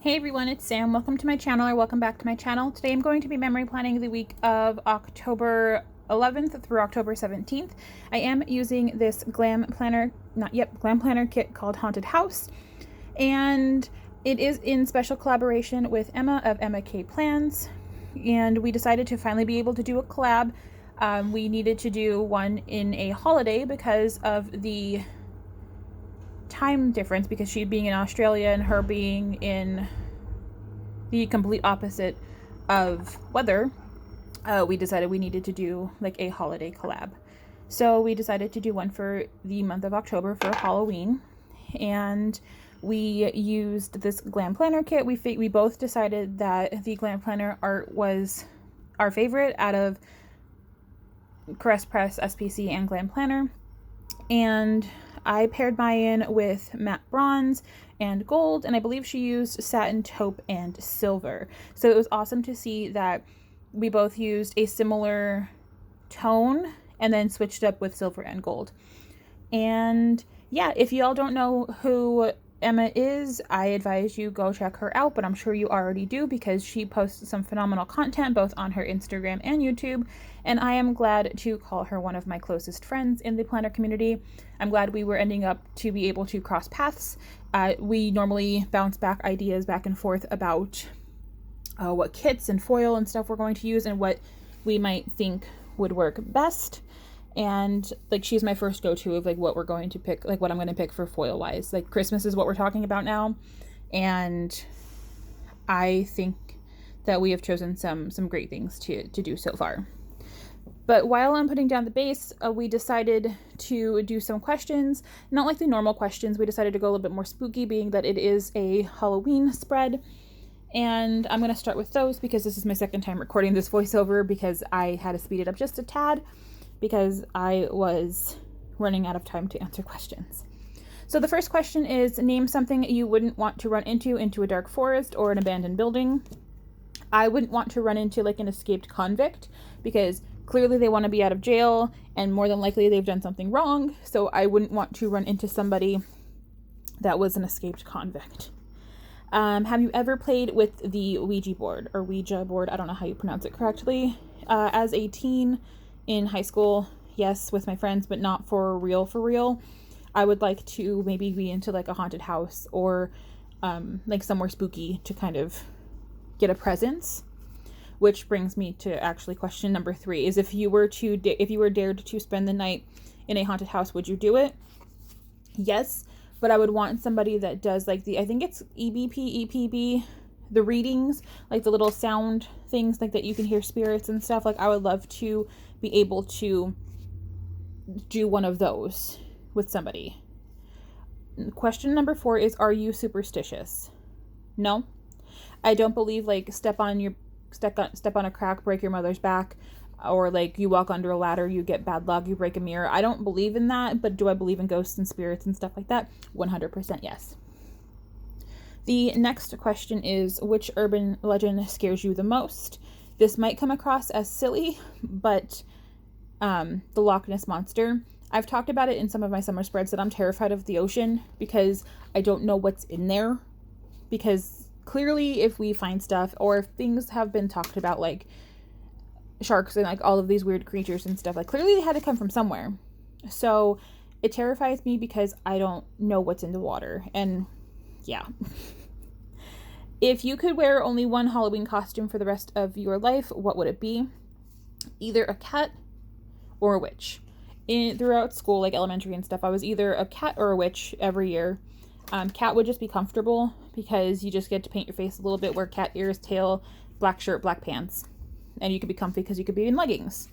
Hey everyone, it's Sam. Welcome to my channel, or welcome back to my channel. Today I'm going to be memory planning the week of October 11th through October 17th. I am using this Glam planner kit called Haunted House, and it is in special collaboration with Emma of Emma K Plans, and we decided to finally be able to do a collab. We needed to do one in a holiday because of the time difference, because she being in Australia and her being in the complete opposite of weather. We decided we needed to do like a holiday collab. So we decided to do one for the month of October for Halloween, and we used this Glam planner kit. We both decided that the Glam planner art was our favorite out of Caress Press, SPC, and Glam Planner, and I paired mine with matte bronze and gold, and I believe she used satin taupe and silver. So it was awesome to see that we both used a similar tone and then switched up with silver and gold. And yeah, if y'all don't know who Emma is, I advise you go check her out, but I'm sure you already do because she posts some phenomenal content both on her Instagram and YouTube, and I am glad to call her one of my closest friends in the planner community. I'm glad we were ending up to be able to cross paths. We normally bounce back ideas back and forth about what kits and foil and stuff we're going to use and what we might think would work best. And like, she's my first go-to of like what we're going to pick, like what I'm going to pick for foil wise. Like, Christmas is what we're talking about now, and I think that we have chosen some great things to do so far. But while I'm putting down the base, we decided to do some questions, not like the normal questions. We decided to go a little bit more spooky, being that it is a Halloween spread. And I'm going to start with those because this is my second time recording this voiceover, because I had to speed it up just a tad because I was running out of time to answer questions. So the first question is, name something you wouldn't want to run into a dark forest or an abandoned building. I wouldn't want to run into like an escaped convict, because clearly they want to be out of jail and more than likely they've done something wrong. So I wouldn't want to run into somebody that was an escaped convict. Have you ever played with the Ouija board? I don't know how you pronounce it correctly. As a teen in high school, yes, with my friends, but not for real. I would like to maybe be into like a haunted house or like somewhere spooky to kind of get a presence. Which brings me to actually question number 3 is, if you were dared to spend the night in a haunted house, would you do it? Yes, but I would want somebody that does like I think it's EPB, the readings, like the little sound things like that you can hear spirits and stuff. Like, I would love to be able to do one of those with somebody. Question number 4 is, are you superstitious? No. I don't believe like step on a crack, break your mother's back, or like you walk under a ladder, you get bad luck, you break a mirror. I don't believe in that, but do I believe in ghosts and spirits and stuff like that? 100% yes. The next question is, which urban legend scares you the most? This might come across as silly, but the Loch Ness Monster. I've talked about it in some of my summer spreads that I'm terrified of the ocean because I don't know what's in there. Because clearly if we find stuff, or if things have been talked about like sharks and like all of these weird creatures and stuff, like clearly they had to come from somewhere. So it terrifies me because I don't know what's in the water. And yeah. If you could wear only one Halloween costume for the rest of your life, what would it be? Either a cat or a witch. Throughout school, like elementary and stuff, I was either a cat or a witch every year. Cat would just be comfortable because you just get to paint your face a little bit, wear cat ears, tail, black shirt, black pants. And you could be comfy because you could be in leggings.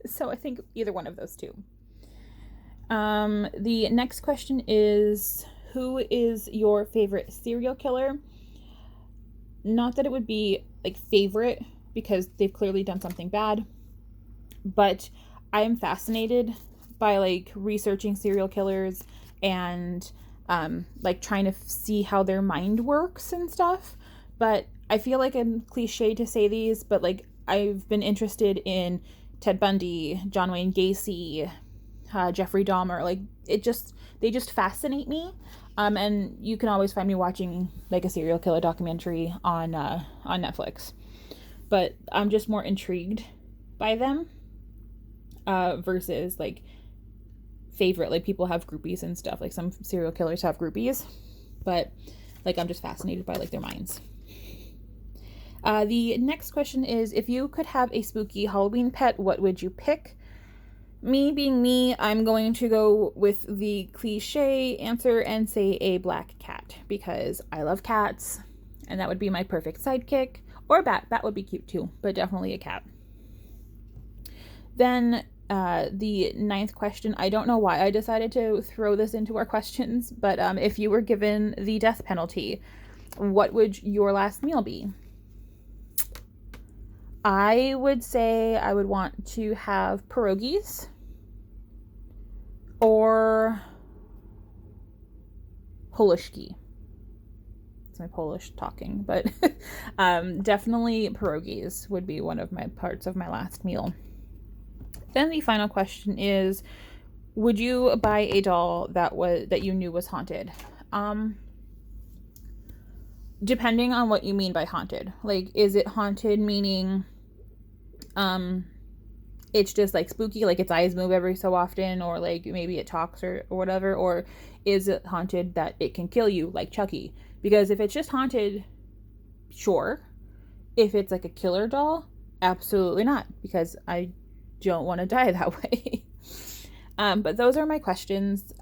So I think either one of those two. The next question is, who is your favorite serial killer? Not that it would be like favorite, because they've clearly done something bad, but I am fascinated by like researching serial killers and like trying to see how their mind works and stuff. But I feel like I'm cliche to say these, but like I've been interested in Ted Bundy, John Wayne Gacy, Jeffrey Dahmer. Like, they just fascinate me. And you can always find me watching like a serial killer documentary on Netflix. But I'm just more intrigued by them versus like favorite. Like people have groupies and stuff. Like some serial killers have groupies, but like I'm just fascinated by like their minds. The next question is, if you could have a spooky Halloween pet, what would you pick? Me being me, I'm going to go with the cliche answer and say a black cat because I love cats and that would be my perfect sidekick. Or a bat, that would be cute too, but definitely a cat. Then the ninth question, I don't know why I decided to throw this into our questions, but if you were given the death penalty, what would your last meal be? I would say I would want to have pierogies or Polishki. It's my Polish talking, but definitely pierogies would be one of my parts of my last meal. Then the final question is, would you buy a doll that you knew was haunted? Depending on what you mean by haunted. Like, is it haunted meaning it's just like spooky, like its eyes move every so often, or like maybe it talks or whatever, or is it haunted that it can kill you like Chucky? Because if it's just haunted, sure. If it's like a killer doll, absolutely not, because I don't want to die that way. But those are my questions.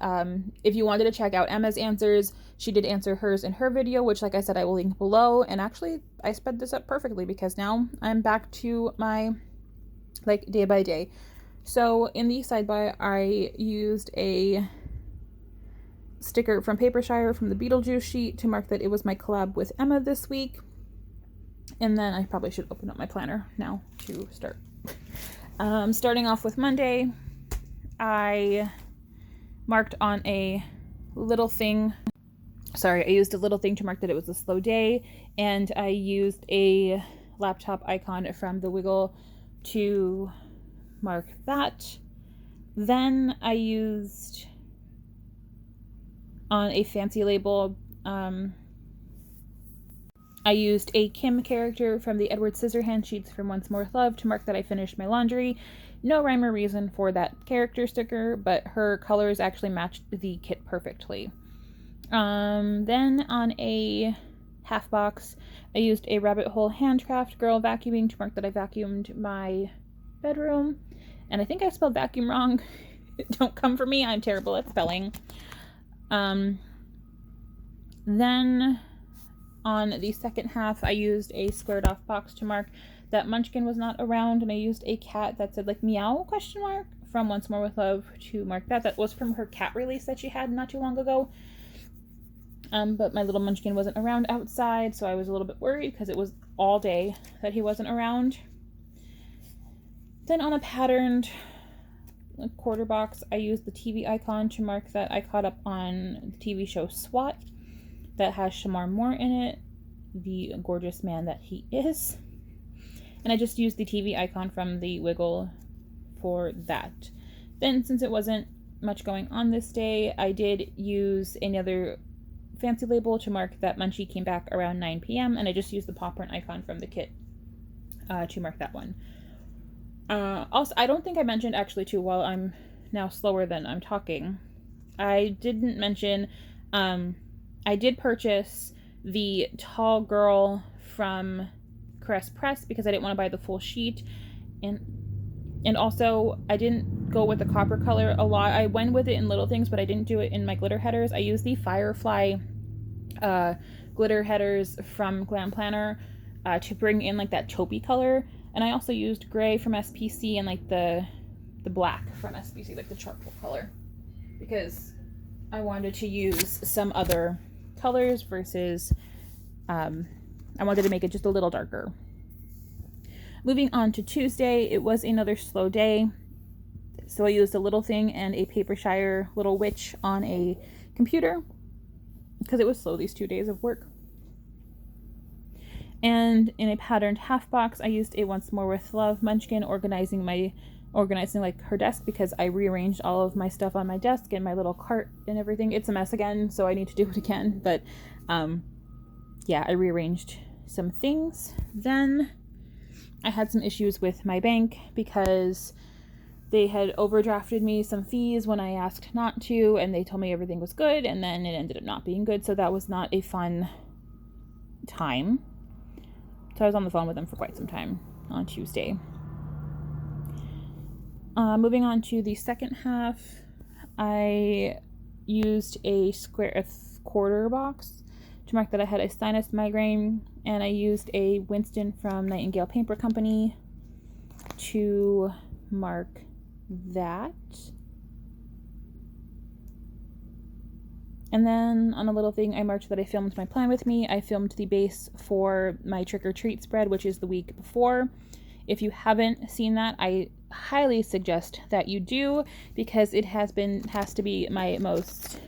If you wanted to check out Emma's answers, she did answer hers in her video, which like I said, I will link below. And actually I sped this up perfectly because now I'm back to my like day by day. So in the sidebar, I used a sticker from Papershire from the Beetlejuice sheet to mark that it was my collab with Emma this week. And then I probably should open up my planner now to start. Starting off with Monday, I marked on a little thing. Sorry, I used a little thing to mark that it was a slow day, and I used a laptop icon from the Wiggle to mark that. Then I used on a fancy label, I used a Kim character from the Edward Scissorhands sheets from Once More With Love to mark that I finished my laundry. No rhyme or reason for that character sticker, but her colors actually matched the kit perfectly. Then on a half box, I used a rabbit hole handcraft girl vacuuming to mark that I vacuumed my bedroom. And I think I spelled vacuum wrong. Don't come for me, I'm terrible at spelling. Then on the second half, I used a squared off box to mark that Munchkin was not around, and I used a cat that said like meow ? From Once More With Love to mark that. That was from her cat release that she had not too long ago. But my little Munchkin wasn't around outside, so I was a little bit worried because it was all day that he wasn't around. Then on a patterned quarter box, I used the TV icon to mark that I caught up on the TV show SWAT that has Shamar Moore in it, the gorgeous man that he is. And I just used the TV icon from the Wiggle for that. Then, since it wasn't much going on this day, I did use another fancy label to mark that Munchie came back around 9 p.m. and I just used the paw print icon from the kit to mark that one. Also, I don't think I mentioned actually too, while I'm now slower than I'm talking, I didn't mention, I did purchase the tall girl from Caress Press because I didn't want to buy the full sheet, and also I didn't go with the copper color a lot. I went with it in little things, but I didn't do it in my glitter headers. I used the Firefly glitter headers from Glam Planner to bring in like that taupey color, and I also used gray from SPC and like the black from SPC, like the charcoal color, because I wanted to use some other colors versus I wanted to make it just a little darker. Moving on to Tuesday, it was another slow day, so I used a little thing and a Papershire little witch on a computer because it was slow these 2 days of work. And in a patterned half box, I used a Once More With Love Munchkin organizing my organizing like her desk, because I rearranged all of my stuff on my desk and my little cart and everything. It's a mess again, so I need to do it again. But yeah, I rearranged some things. Then I had some issues with my bank because they had overdrafted me some fees when I asked not to, and they told me everything was good, and then it ended up not being good. So that was not a fun time. So I was on the phone with them for quite some time on Tuesday. Moving on to the second half, I used a quarter box to mark that I had a sinus migraine, and I used a Winston from Nightingale Paper Company to mark that. And then on a little thing, I marked that I filmed my plan with me. I filmed the base for my trick or treat spread, which is the week before. If you haven't seen that, I highly suggest that you do, because it has to be my most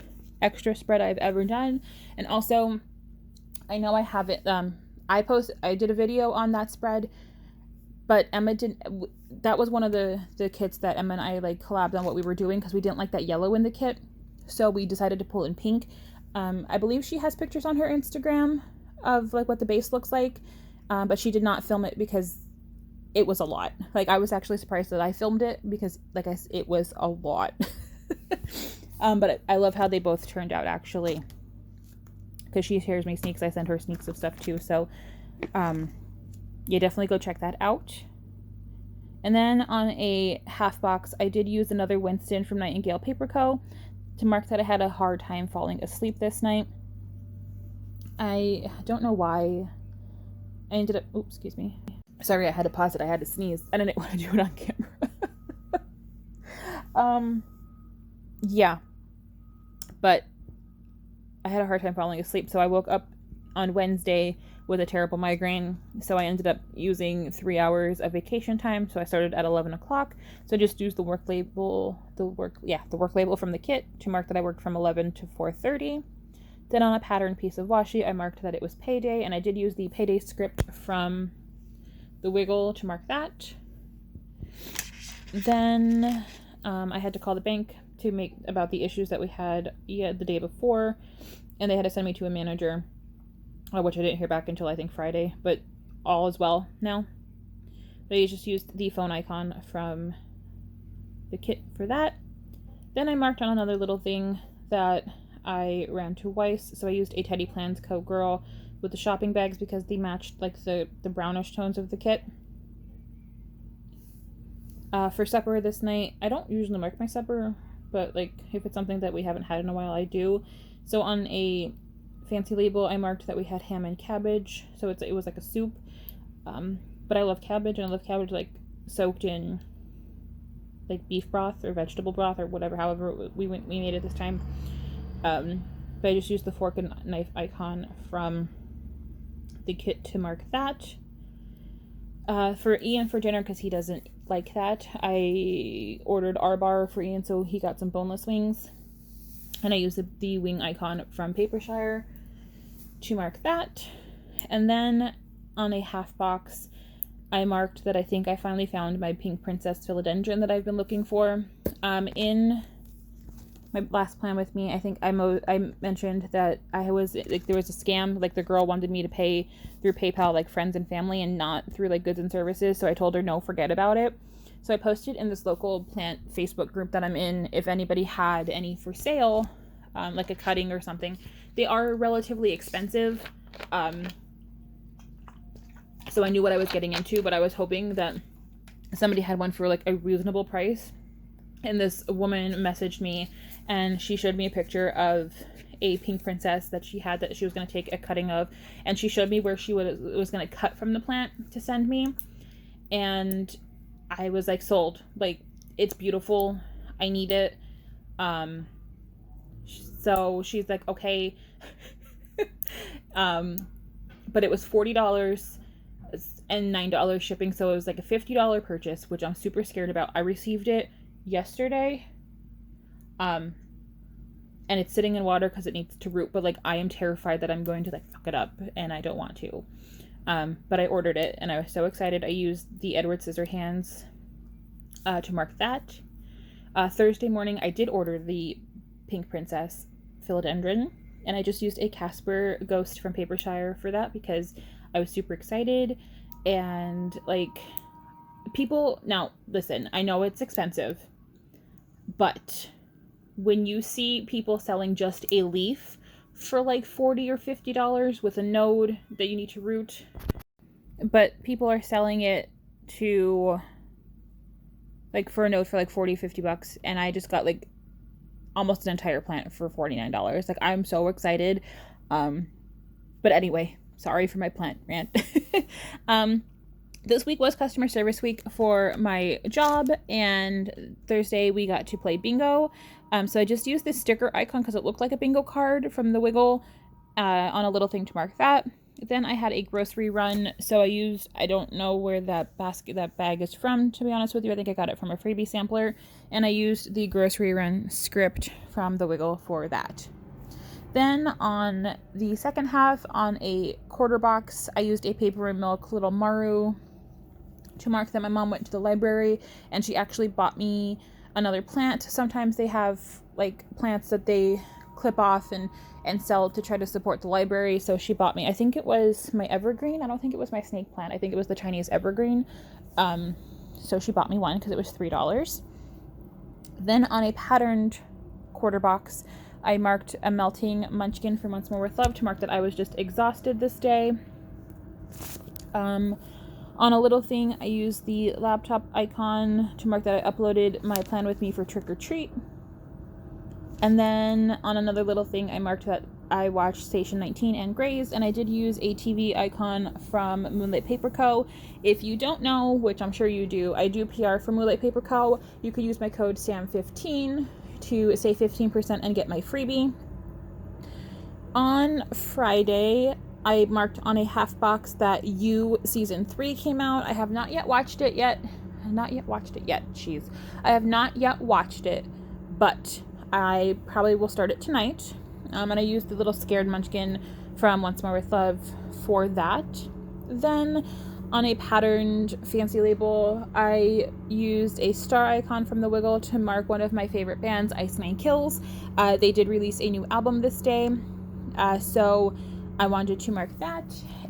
extra spread I've ever done. And also, I know I have it, I did a video on that spread, but Emma didn't. That was one of the kits that Emma and I like collabed on what we were doing, because we didn't like that yellow in the kit, so we decided to pull in pink. I believe she has pictures on her Instagram of like what the base looks like, but she did not film it because it was a lot. Like, I was actually surprised that I filmed it, because like it was a lot. But I love how they both turned out, actually, because she shares me sneaks. I send her sneaks of stuff too, so yeah, definitely go check that out. And then on a half box, I did use another Winston from Nightingale Paper Co. to mark that I had a hard time falling asleep this night. I don't know why I ended up, oops, excuse me. Sorry, I had to pause it. I had to sneeze. I didn't want to do it on camera. Yeah. But I had a hard time falling asleep, so I woke up on Wednesday with a terrible migraine, so I ended up using 3 hours of vacation time. So I started at 11 o'clock. So I just used the work label from the kit to mark that I worked from 11 to 4:30. Then on a pattern piece of washi, I marked that it was payday, and I did use the payday script from the Wiggle to mark that. Then I had to call the bank to make about the issues that we had the day before, and they had to send me to a manager, which I didn't hear back until I think Friday, but all is well now. But I just used the phone icon from the kit for that. Then I marked on another little thing that I ran to Weiss, so I used a Teddy Plans Co. Girl with the shopping bags, because they matched like the brownish tones of the kit. For supper this night, I don't usually mark my supper, but like if it's something that we haven't had in a while, I do. So on a fancy label, I marked that we had ham and cabbage, so it was like a soup. But I love cabbage, and I love cabbage like soaked in like beef broth or vegetable broth or whatever, however we made it this time. But I just used the fork and knife icon from the kit to mark that. For Ian for dinner, because he doesn't like that, I ordered R-Bar for Ian, so he got some boneless wings. And I used the wing icon from Papershire to mark that. And then on a half box, I marked that I think I finally found my pink princess philodendron that I've been looking for. In my last plan with me, I think I mentioned that there was a scam. Like, the girl wanted me to pay through PayPal, like friends and family, and not through like goods and services. So I told her no, forget about it. So I posted in this local plant Facebook group that I'm in if anybody had any for sale, like a cutting or something. They are relatively expensive, so I knew what I was getting into, but I was hoping that somebody had one for like a reasonable price. And this woman messaged me, and she showed me a picture of a pink princess that she had that she was going to take a cutting of, and she showed me where she was going to cut from the plant to send me. And I was like sold. Like, it's beautiful. I need it. So she's like, okay. But it was $40 and $9 shipping, so it was like a $50 purchase, which I'm super scared about. I received it yesterday, and it's sitting in water because it needs to root, but like I am terrified that I'm going to like fuck it up, and I don't want to. But I ordered it, and I was so excited. I used the Edward Scissorhands to mark that. Thursday morning, I did order the Pink Princess philodendron, and I just used a Casper Ghost from Papershire for that because I was super excited. And like, people, now listen, I know it's expensive, but when you see people selling just a leaf for like $40 or $50 with a node that you need to root, but people are selling it to like for a node for like 40, 50 bucks, and I just got like almost an entire plant for $49. Like, I'm so excited. But anyway, sorry for my plant rant. This week was customer service week for my job, and Thursday we got to play bingo. So I just used this sticker icon because it looked like a bingo card from the Wiggle on a little thing to mark that. Then I had a grocery run, so I don't know where that bag is from, to be honest with you. I think I got it from a freebie sampler, and I used the grocery run script from the Wiggle for that. Then on the second half, on a quarter box, I used a Paper and Milk Little Maru to mark that my mom went to the library, and she actually bought me another plant. Sometimes they have like plants that they clip off and sell to try to support the library. So she bought me, I think it was my evergreen. I don't think it was my snake plant. I think it was the Chinese evergreen. So she bought me one because it was $3. Then on a patterned quarter box, I marked a melting munchkin from Once More With Love to mark that I was just exhausted this day. On a little thing, I used the laptop icon to mark that I uploaded my plan with me for trick or treat. And then on another little thing, I marked that I watched Station 19 and Grey's, and I did use a TV icon from Moonlight Paper Co. If you don't know, which I'm sure you do, I do PR for Moonlight Paper Co. You could use my code SAM15 to save 15% and get my freebie. On Friday, I marked on a half box that You Season 3 came out. I have not yet watched it yet. I have not yet watched it, but I probably will start it tonight. And I used the little scared munchkin from Once More With Love for that. Then on a patterned fancy label, I used a star icon from the Wiggle to mark one of my favorite bands, Ice Nine Kills. They did release a new album this day, so I wanted to mark that,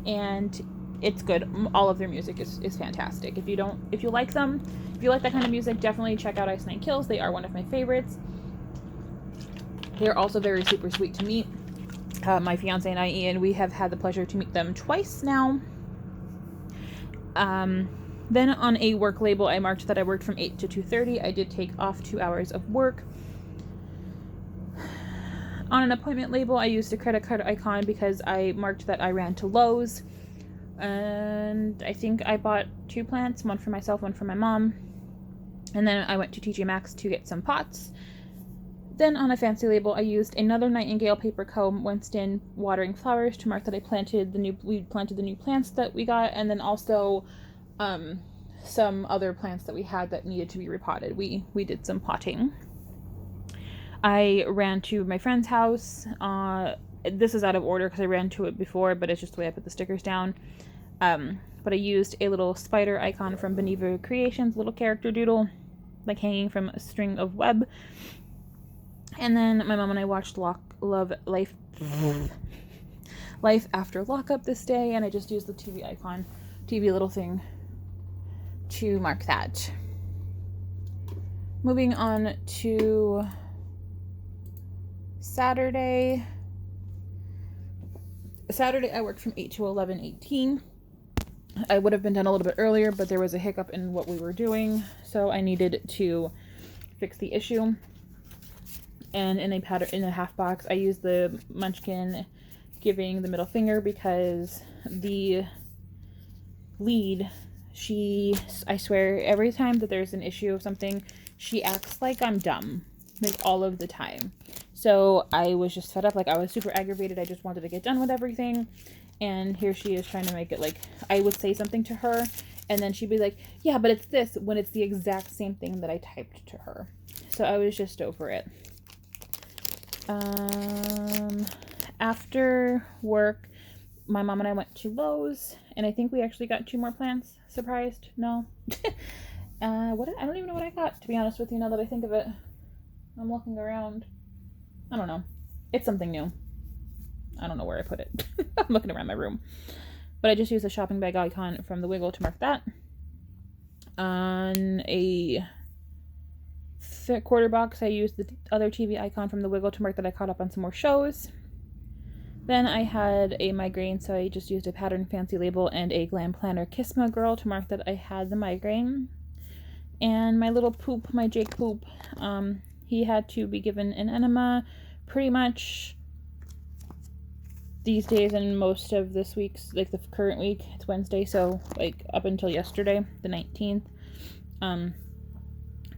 and it's good. All of their music is fantastic. If you like them, if you like that kind of music, definitely check out Ice Nine Kills. They are one of my favorites. They're also very super sweet to meet. My fiance and I, Ian, we have had the pleasure to meet them twice now. Then on a work label, I marked that I worked from 8 to 2:30. I did take off 2 hours of work. On an appointment label, I used a credit card icon because I marked that I ran to Lowe's. And I think I bought 2 plants, one for myself, one for my mom. And then I went to TJ Maxx to get some pots. Then on a fancy label, I used another Nightingale Paper Co. Winston watering flowers to mark that we planted the new plants that we got, and then also some other plants that we had that needed to be repotted. We did some potting. I ran to my friend's house. This is out of order because I ran to it before, but it's just the way I put the stickers down. But I used a little spider icon from Beneva Creations, little character doodle, like hanging from a string of web. And then my mom and I watched Life After Lockup this day, and I just used the TV icon, TV little thing, to mark that. Moving on to Saturday. I worked from 8 to 11:18. I would have been done a little bit earlier, but there was a hiccup in what we were doing, so I needed to fix the issue. And in a half box, I used the munchkin giving the middle finger because the lead, I swear, every time that there's an issue of something, she acts like I'm dumb, like all of the time. So I was just fed up, like I was super aggravated. I just wanted to get done with everything. And here she is trying to make it like I would say something to her, and then she'd be like, yeah, but it's this, when it's the exact same thing that I typed to her. So I was just over it. After work, my mom and I went to Lowe's, and I think we actually got 2 more plants. Surprised? No. I don't even know what I got, to be honest with you, now that I think of it. I'm looking around. I don't know. It's something new. I don't know where I put it. I'm looking around my room. But I just used a shopping bag icon from the Wiggle to mark that. On a quarter box, I used the other TV icon from the Wiggle to mark that I caught up on some more shows. Then I had a migraine, so I just used a pattern fancy label and a Glam Planner Kiss My Girl to mark that I had the migraine. And my little poop, my Jake poop, he had to be given an enema pretty much these days and most of this week's, like the current week. It's Wednesday, so like up until yesterday, the 19th,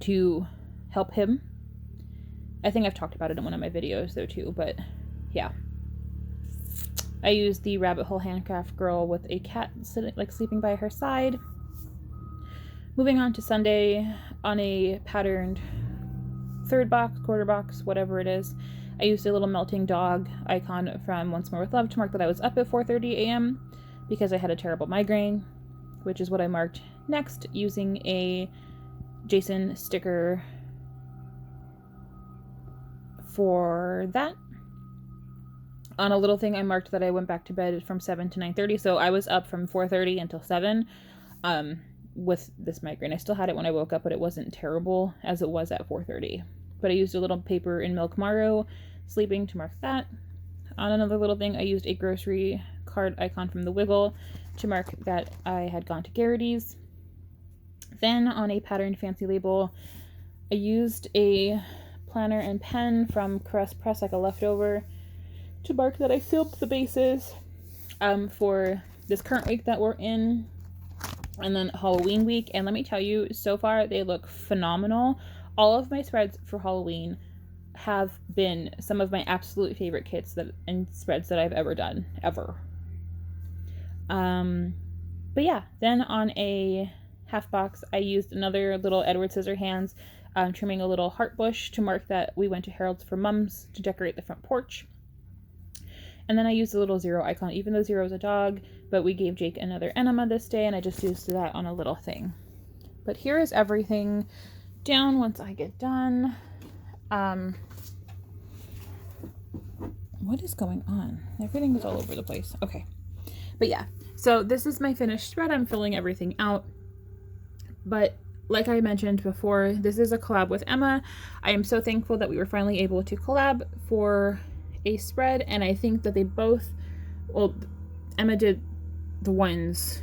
to help him. I think I've talked about it in one of my videos though too, but yeah. I used the Rabbit Hole Handcraft Girl with a cat sitting, like sleeping by her side. Moving on to Sunday, on a patterned third box, quarter box, whatever it is, I used a little melting dog icon from Once More With Love to mark that I was up at 4:30 a.m. because I had a terrible migraine, which is what I marked next using a Jason sticker for that. On a little thing, I marked that I went back to bed from 7 to 9:30, so I was up from 4:30 until 7 with this migraine. I still had it when I woke up, but it wasn't terrible as it was at 4:30. But I used a little paper in Milk Maru sleeping to mark that. On another little thing, I used a grocery card icon from the Wiggle to mark that I had gone to Garrity's. Then on a patterned fancy label, I used a planner and pen from Caress Press, like a leftover, to mark that I filled the bases for this current week that we're in, and then Halloween week. And let me tell you, so far they look phenomenal. All of my spreads for Halloween have been some of my absolute favorite kits and spreads that I've ever done, ever. But yeah, then on a half box, I used another little Edward Scissorhands, trimming a little heart bush to mark that we went to Harold's for Mums to decorate the front porch. And then I used a little zero icon, even though Zero's a dog, but we gave Jake another enema this day, and I just used that on a little thing. But here is everything down once I get done. What is going on? Everything is all over the place. Okay. But yeah, so this is my finished spread. I'm filling everything out. But like I mentioned before, this is a collab with Emma. I am so thankful that we were finally able to collab for a spread, and I think that they both, well, Emma did the ones,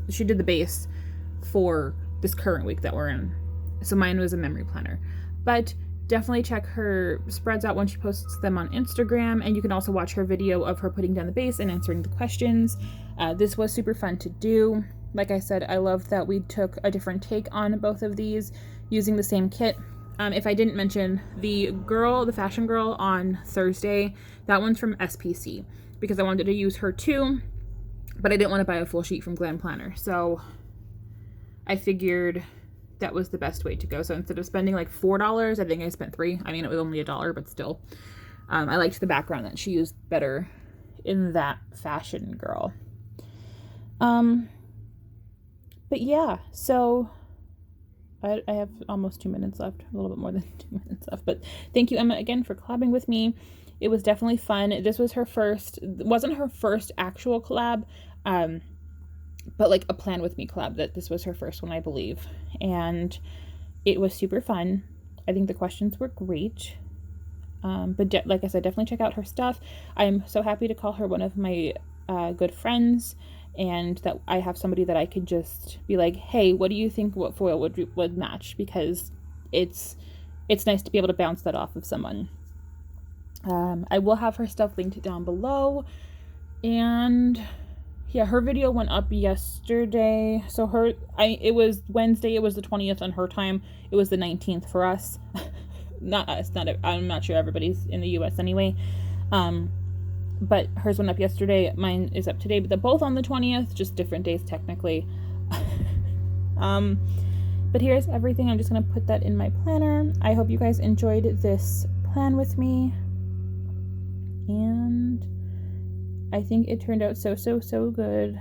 she did the base for this current week that we're in. So mine was a memory planner. But definitely check her spreads out when she posts them on Instagram, and you can also watch her video of her putting down the base and answering the questions. This was super fun to do. Like I said, I love that we took a different take on both of these using the same kit. If I didn't mention, the fashion girl on Thursday, that one's from SPC because I wanted to use her too, but I didn't want to buy a full sheet from Glam Planner. So I figured that was the best way to go. So instead of spending like $4, I think I spent $3. I mean, it was only $1, but still. I liked the background that she used better in that fashion girl. But yeah, so I have almost 2 minutes left, a little bit more than 2 minutes left. But thank you, Emma, again for collabing with me. It was definitely fun. This was her first, wasn't her first actual collab, but like a Plan With Me collab. That this was her first one, I believe. And it was super fun. I think the questions were great. But like I said, definitely check out her stuff. I'm so happy to call her one of my good friends, and that I have somebody that I could just be like, hey, what do you think what foil would match? Because it's nice to be able to bounce that off of someone. I will have her stuff linked down below. And yeah, her video went up yesterday. So it was Wednesday, it was the 20th on her time. It was the 19th for us. Not us, I'm not sure everybody's in the US anyway. But hers went up yesterday, mine is up today, but they're both on the 20th, just different days technically. But here's everything. I'm just going to put that in my planner. I hope you guys enjoyed this plan with me. And I think it turned out so good.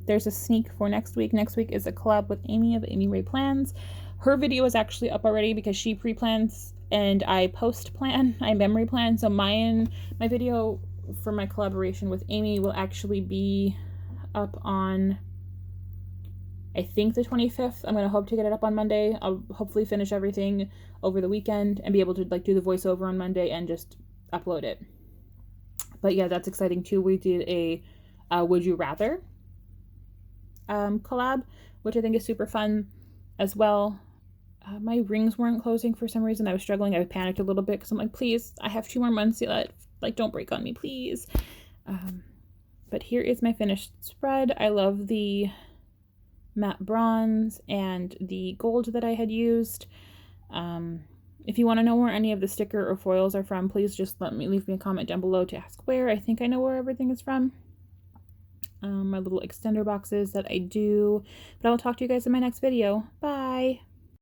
there's a sneak for next week. Next week is a collab with Amy of Amy Ray Plans. Her video is actually up already because she pre-plans and I post-plan, I memory plan. So my video for my collaboration with Amy will actually be up on, I think, the 25th. I'm going to hope to get it up on Monday. I'll hopefully finish everything over the weekend and be able to like do the voiceover on Monday and just upload it. But yeah, that's exciting too. We did a Would You Rather collab, which I think is super fun as well. My rings weren't closing for some reason. I was struggling. I panicked a little bit because I'm like, please, I have 2 more months left. Like, don't break on me, please. But here is my finished spread. I love the matte bronze and the gold that I had used. If you want to know where any of the sticker or foils are from, please just leave me a comment down below to ask where. I think I know where everything is from. My little extender boxes that I do. But I will talk to you guys in my next video. Bye!